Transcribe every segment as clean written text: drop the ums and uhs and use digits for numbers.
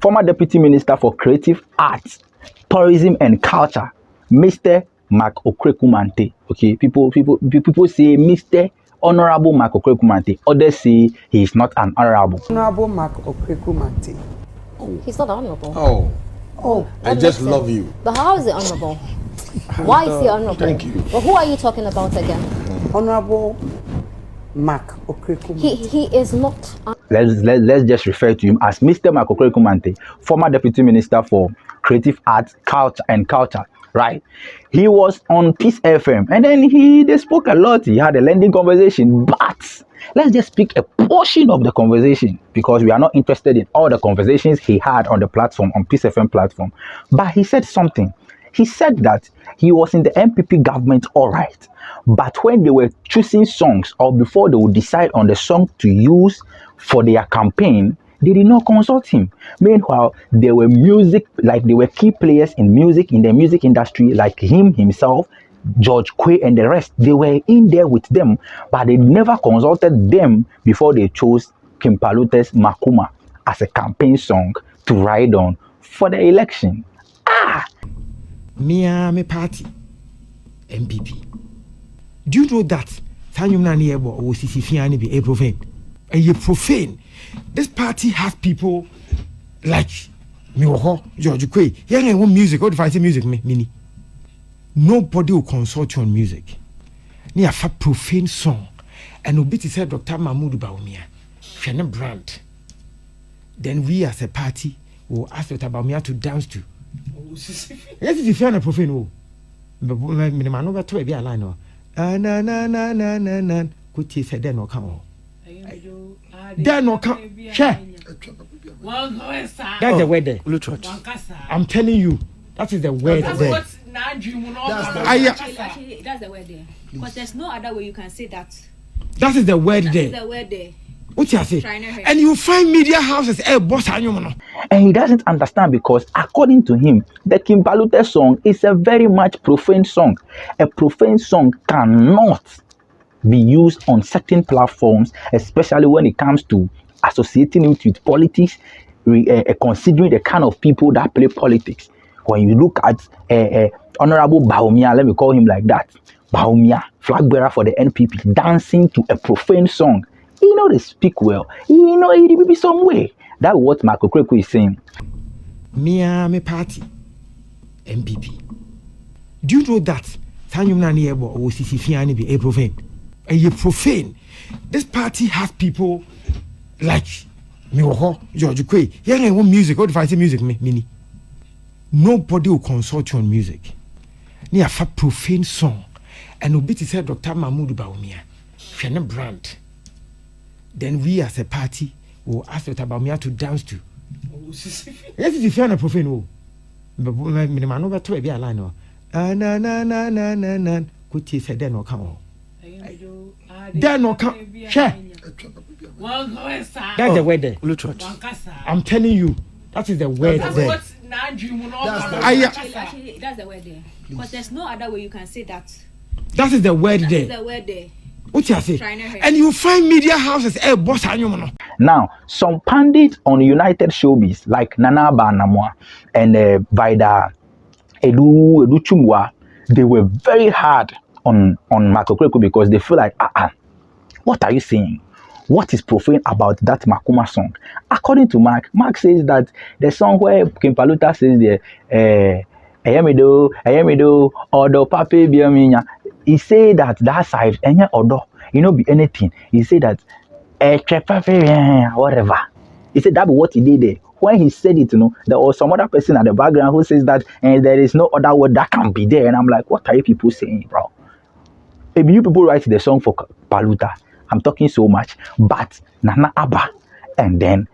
former Deputy Minister for Creative Arts, Tourism and Culture, Mr. Okraku Mante. Okay, people say Mr. Honorable Okraku Mante. Others say he is not an honorable. Honorable Okraku Mante. Oh. He's not honorable. Oh, I just love you. But how is he honorable? Why is he honorable? Thank you. Well, who are you talking about again? Honorable Okraku Mante. He is not. Let's just refer to him as Mr. Okraku Mante, former Deputy Minister for Creative Arts, Culture. Right? He was on Peace FM, and then they spoke a lot. He had a lengthy conversation, but let's just pick a portion of the conversation because we are not interested in all the conversations he had on the platform, on Peace FM platform. But he said something. He said that he was in the NPP government, all right, but when they were choosing songs or before they would decide on the song to use for their campaign, they did not consult him. Meanwhile, there were key players in the music industry, like himself, George Quay, and the rest. They were in there with them, but they never consulted them before they chose King Paluta's Makoma as a campaign song to ride on for the election. Me party, NPP. Do you know that? Profane. This party has people like George Quay. Hearing one music, what if I say music, mini? Nobody will consult you on music. Near a profane song, and Obiti said Dr. Mahmoud Baumia, Shannon Brand. Then we as a party will ask Dr. Baumia to dance to. Yes, if you're a profane, but man over to a line. Could you say then or come on? Then no come. Share. That's the word there. I'm telling you, that is the word there. That's the word there. Because there's no other way you can say that. That is the word there. That's the word there. What you say? And you find media houses, boss, and he doesn't understand because, according to him, the King Paluta song is a very much profane song. A profane song cannot be used on certain platforms, especially when it comes to associating it with politics, considering the kind of people that play politics. When you look at Honorable Baumia, let me call him like that, Baumia, flag bearer for the NPP, dancing to a profane song. They speak well. It will be some way. That's what Okraku is saying. Me party, NPP. Do you know that? Profane. This party has people like George Quay. Hearing one music, what if I say music, mini? Nobody will consult you on music. Near a profane song, and Obiti said Dr. Mahmoud Baumia, Shannon Brand. Then we as a party will ask Dr. Baumia to dance to. Yes, if you're a profane, but man over to a line. Could you say then or come on? Then no come. Share. That's the word there. I'm telling you, that is the word there. That's the word there. Because there's no other way you can say that. That is the word there. That's the word there. What you say? And you find media houses, boss, Now, some pundits on United Showbiz like Anamoah and Vida Edu Chumwa, they were very hard on Okraku because they feel like, what are you saying? What is profane about that Makoma song? According to Mark says that the song where King Paluta says Ayamido, Odo Pape Biaminya, he say that side, Odo, be anything. He say that, whatever. He said that what he did there. When he said it, there was some other person at the background who says that there is no other word that can be there. And I'm like, what are you people saying, bro? If you people write the song for Paluta, I'm talking so much, but Nana Abba and then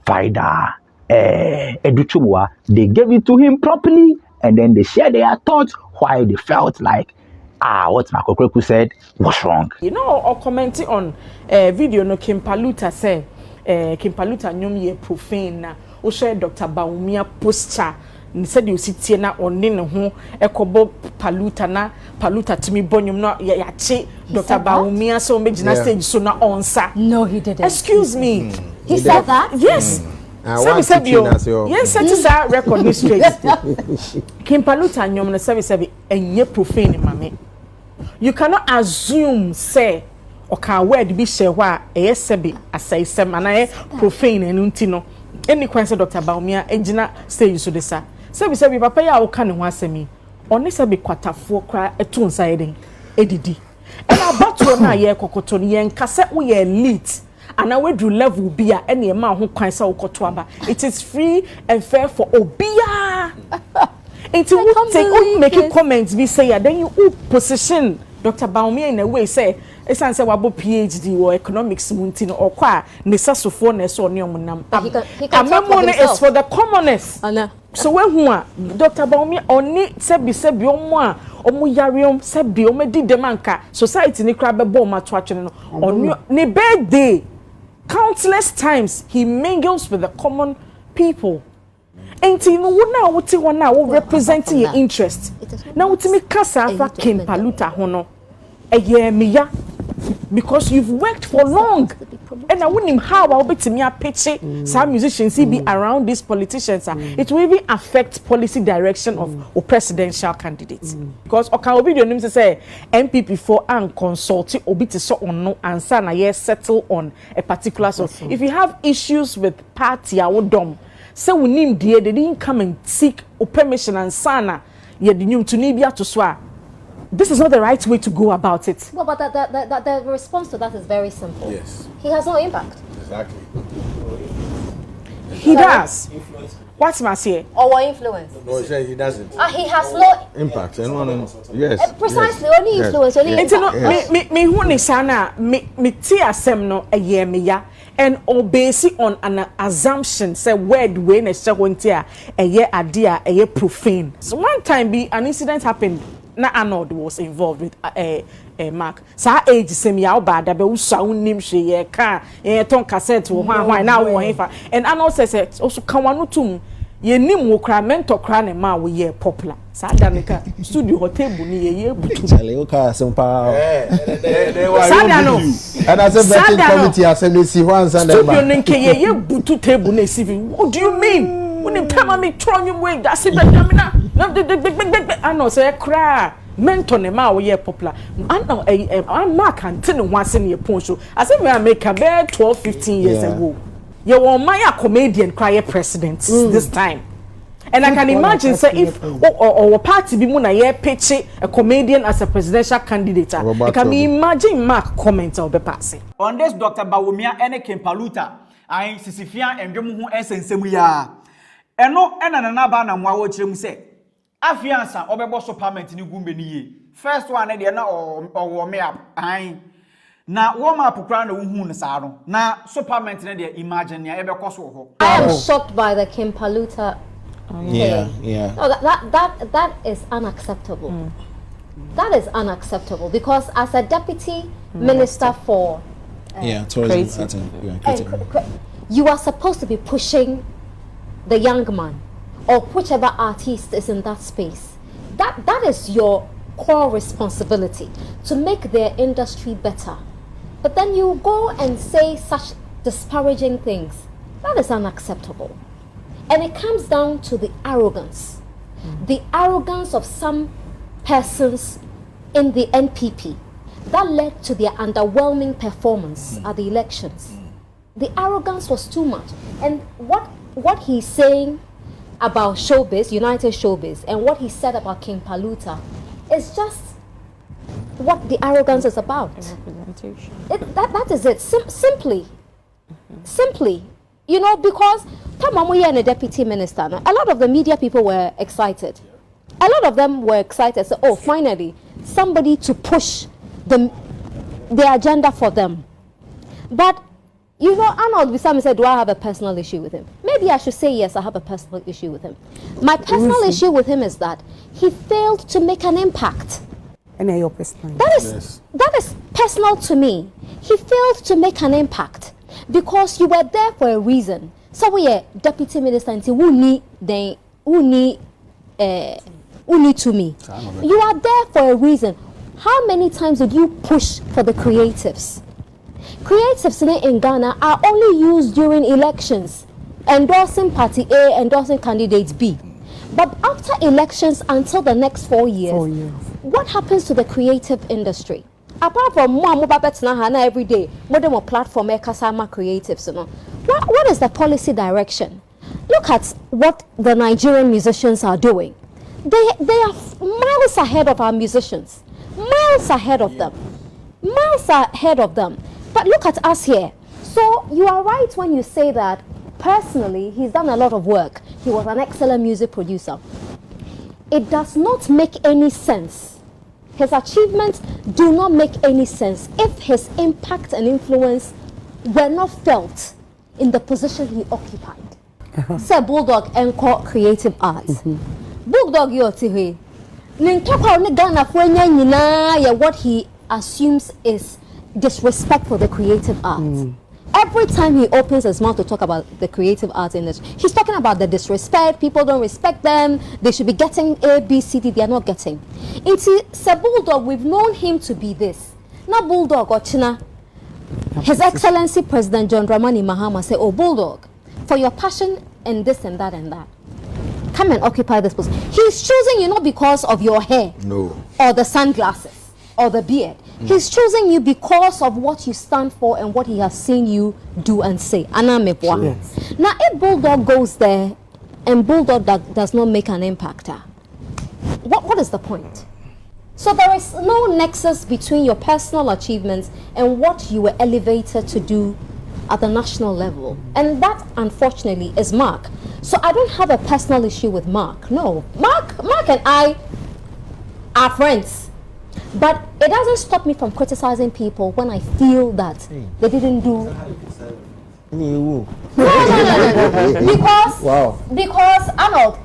Vida Educhumwa, they gave it to him properly and then they shared their thoughts why they felt like what Okraku said was wrong. Or commenting on video no King Paluta said King Paluta nyom profane na o share Dr. Baumia posture ni said you sit here na oni ne ho ekobo Paluta na Paluta timi bonyum na ya che Dr. Baumia so megina stage so na onsa. No, he didn't. Excuse me. He said that? Yes. Sabi yes set is a record straight. Kim Paluta nyom no sabi enye profane mame. You cannot assume say oka word bi share hwa eye sabi asai sem ana profane enu nti no. Any question Dr. Baumia engina stage so desa. Sabi papa ya wo ka ne ho asemi. Oni sabi kwatafo kra etu nsa yeden edidi. And about to na ye kokoto ni yen kase wo ye elite. And I will do level bia any man who can say okotoaba. It is free and fair for obia. It will take making comments be say then you position Dr. Baumia in a way say it's answer wabo PhD or economics munti or kwa nesasofo na so ne omunam. Money is for the commoners. So when who Dr. Baumia oni sebi omo a omo yariom sebi omo di demanka society ni kra be bo ma to atwene no oni ne birthday countless times he mingles with the common people. Ain't you know na wuti wana wo representing your interest. Na wuti me kasa afa Kim Paluta hono. Eye meya because you've worked for long. And I wouldn't how I'll be to me a pitch some musicians be around these politicians. It will even affect policy direction of presidential candidates. Because okay video name say NPP for and consult obi to so on no answer na yes settle on a particular so. If you have issues with party awodom, say we name they didn't come and seek permission and sana ye the new to nibia to swear. This is not the right way to go about it. Well, but the response to that is very simple. Yes. He has no impact. Exactly. He does. What's my say? Or what influence? No, he doesn't. He has no Impact. Yes. precisely only influence, only It's impact. me who ni sana me ti asem no eye me ya and based on an assumption say word we na se wonti a eye ade a eye profane. So one time an incident happened. Na Arnold was involved with Mark. Sa age same ya bad be usa unim hwe ye ka ye ton cassette wo hwan na wo hefa. And Arnold says also kan wanu tum ye nim wo kra mentor kra ne ma wo ye popular. Sa danika studio hotel bu ni ye butu. Chale o ka sempa. Sada no. And as a vetting committee assembly si one Sunday. Studio nke ye butu table na CV. What do you mean? When you tell me throwing you way that's it I know say cry mentor ne ma wo ye popular I'm mark and tin once in your poncho I say me make about 12-15 years ago you were my comedian cry president this time and I can imagine say if or party be na ye pitch a comedian as a presidential candidate I can imagine mark comment or be passing on this Dr. Bawumia ene Kim Paluta I sisifia endwom ho esensem ya eno ena na ba na mwa wo kirem se afiansa obebo so parliament ni gumbe ni ye first one na de na owo me up an na wo ma pokra na wo hu ne sa no na so parliament na de imagine ya ebe koso ho. I am shocked by the Kim Paluta. Yeah. No, that is unacceptable. That is unacceptable because as a deputy minister for tourism, you are supposed to be pushing the young man or whichever artist is in that space. That is your core responsibility to make their industry better. But then you go and say such disparaging things. That is unacceptable. And it comes down to the arrogance. The arrogance of some persons in the NPP that led to their underwhelming performance at the elections. The arrogance was too much. And what he's saying about showbiz, United Showbiz, and what he said about King Paluta is just what the arrogance is about. That is it. Simply, you know, because Tamamuya and the deputy minister, a lot of the media people were excited. A lot of them were excited. So, oh, finally, somebody to push the agenda for them. But you know, Arnold Wisam said, do I have a personal issue with him? Maybe I should say yes, I have a personal issue with him. My personal issue with him is that he failed to make an impact. And your personal. That is personal to me. He failed to make an impact because you were there for a reason. So we are deputy minister and who need to me. You are there for a reason. How many times did you push for the creatives? Creatives in Ghana are only used during elections. endorsing party A, endorsing candidate B. But after elections until the next 4 years, what happens to the creative industry? Apart from more every day, more platform Kasama creatives, what is the policy direction? Look at what the Nigerian musicians are doing. They are miles ahead of our musicians, miles ahead of them, miles ahead of them. But look at us here. So you are right when you say that personally he's done a lot of work. He was an excellent music producer. It does not make any sense. His achievements do not make any sense if his impact and influence were not felt in the position he occupied. Say Bulldog encore creative arts. Bulldog yotihe. Ninkapa ne Ghana fwenya nyina ya what he assumes is disrespect for the creative arts. Every time he opens his mouth to talk about the creative arts industry, he's talking about the disrespect, people don't respect them, they should be getting A, B, C, D, they are not getting. Into Sir Bulldog, we've known him to be this. Now Bulldog or China, His Excellency President John Dramani Mahama say, oh Bulldog, for your passion and this and that, come and occupy this position. He's choosing you not because of your hair, or the sunglasses, or the beard. He's choosing you because of what you stand for and what he has seen you do and say. Anamoah. Now, if Bulldog goes there and Bulldog does not make an impact, what is the point? So there is no nexus between your personal achievements and what you were elevated to do at the national level. And that, unfortunately, is Mark. So I don't have a personal issue with Mark. No. Mark and I are friends. But it doesn't stop me from criticizing people when I feel that they didn't do. No. Because Arnold,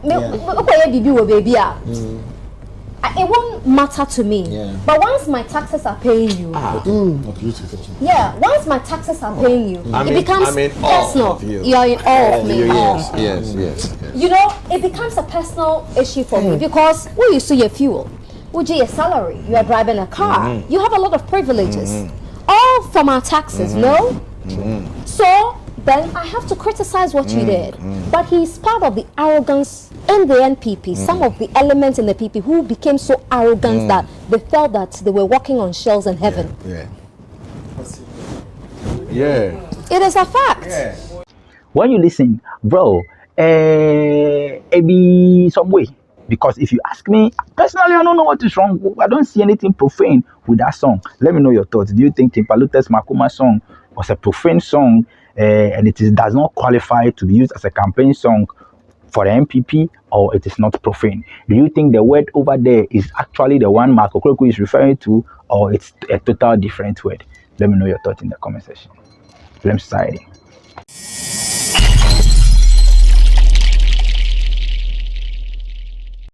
it won't matter to me. But once my taxes are paying you, once my taxes are paying you, it becomes personal. You are in awe of me. Yes. You know, it becomes a personal issue for me because we used to your fuel. Would you your salary? You are driving a car. You have a lot of privileges, all from our taxes. No, so then I have to criticize what you did. But he's part of the arrogance in the NPP. Some of the elements in the PP who became so arrogant that they felt that they were walking on shells in heaven. It is a fact. When you listen, bro, it be some way. Because if you ask me, personally, I don't know what is wrong. I don't see anything profane with that song. Let me know your thoughts. Do you think Paluta's Makoma song was a profane song and does not qualify to be used as a campaign song for the NPP, or it is not profane? Do you think the word over there is actually the one Mark Okraku is referring to, or it's a total different word? Let me know your thoughts in the comment section. Film Society.